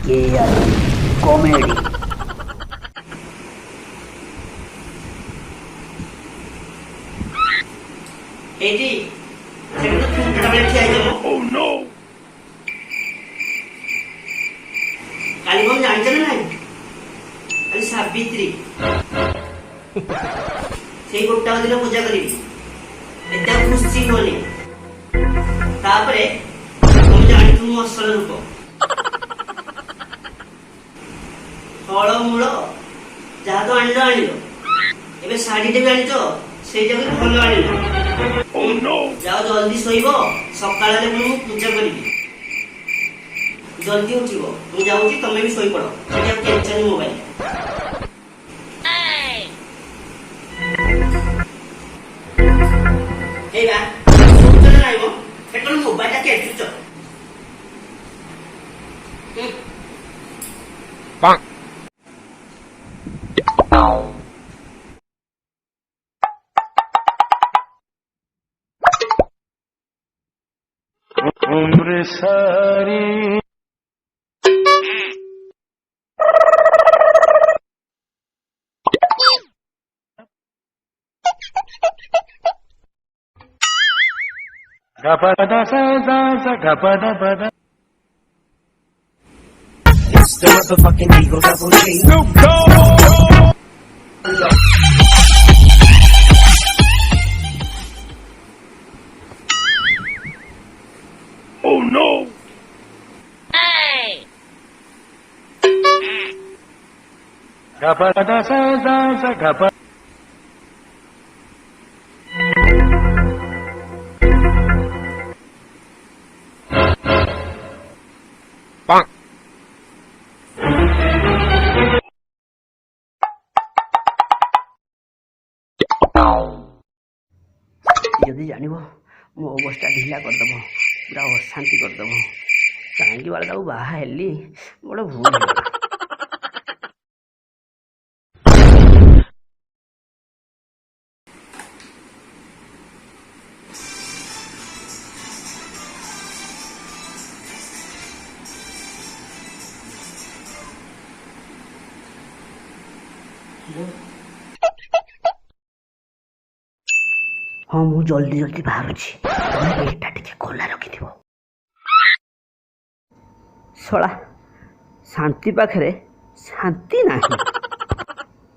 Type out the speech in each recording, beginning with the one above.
Comedy. Oh no! कालियोगा जानते ना अरे सावित्री से गोटा दिन पूजा करी एदा खुशी होली तापरे तुम जानी तुम असल रूप फल मूल जहाँ तो आनिल आनिल एबे शाढ़ी टे भी आनिच से जगह फल आनिल Oh no! जाओ जल्दी सोइब सकाळ रे मु पूजा करी जल्दी उठिब मु जाउची तमे भी सोई पड़ो सेटा टेंशन मोबाइल ए बा सोचल नाही मो एटल मोबाइल टा केचुच Bang! उम्र सारी गपदा सा गपदा बदा It's the motherfucking Eagle Double G. Snoop Dogg! Oh no! Gappada sa gappada. Bang! जदि जानिब मो अवस्था ढिला करदेव पूरा अशांति करदेव कहीं बार बाहा हेली बड़ भूल हाँ मु जल्दी जल्दी बाहर गेटा टे खोला रखि शला शांति पाखे शांति नहीं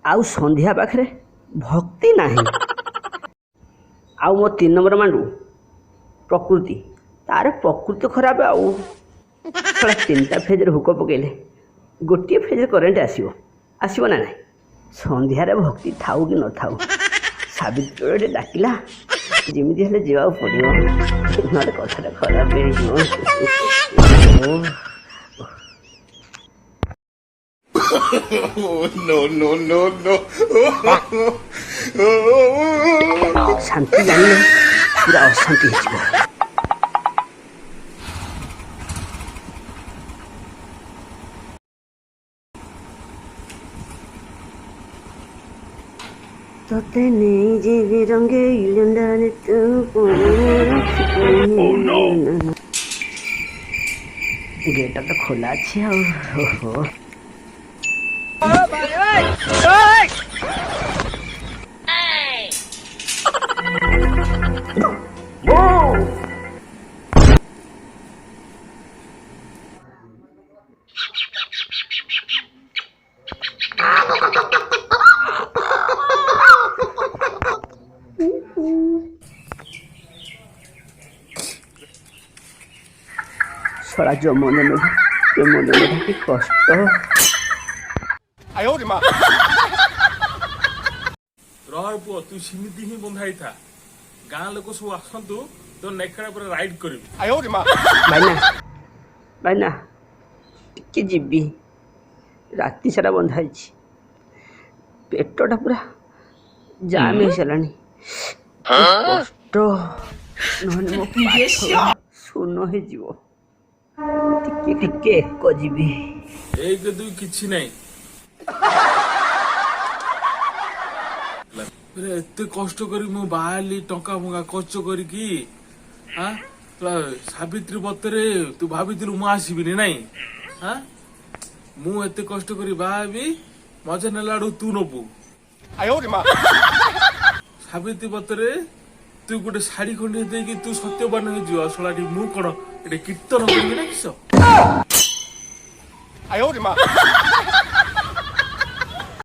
आउ संध्या पाखे भक्ति नहीं आउ मो 3 नंबर मांडू प्रकृति तार प्रकृति खराब आउ शला 3टा फेज हुक पकेले गोटे फेज करेन्ट आसो ना ना संध्यारे भक्ति थाऊ कि न थाऊ सावित्री डाकिला जमी हेल्ले जा पड़ो ना कथा खराब No no no no! शांति जानिले पूरा अशांति हो तोते नहीं जीवी रंगे इलंदाने तो Oh no! गेटा तो खोला अच्छे हो सड़ा जमन कि कष्ट रहर पुओ तू सिमिति ही बंधाई था गाँ लोक सब आसतु तो नेकड़ा पर राइड करी भाईना टिके जीवी राति सारा बंधाई पेटटा पूरा जाम हो सारानी कष्ट नहले मो शून्य हो जीवो टिके टिके एक जीवी 1 2 किछि नहीं एते कष्ट करी मु बाहली टंका मुगा खर्च करी की सावित्री बतरे तू भाभी मु आसबिनी नाई हाँ ମୁଁ ଏତେ କଷ୍ଟ କରି ବାହା ହେବି ମଜା ନେଲା ଆଡୁ ତୁ ନବୁ 哎呦我的妈！ ସାବିତ୍ରୀ ବତରେ ତୁ ଗୋଟେ ଶାଢୀ ଖଣ୍ଡେ ଦେଇକି ତୁ ସତ୍ୟବାନ ହେଇଯିବ ଶଳାଟି ମୁଁ କଣ ଏଠି କୀର୍ତ୍ତନ କରିବି ନା କିସ 哎呦我的妈！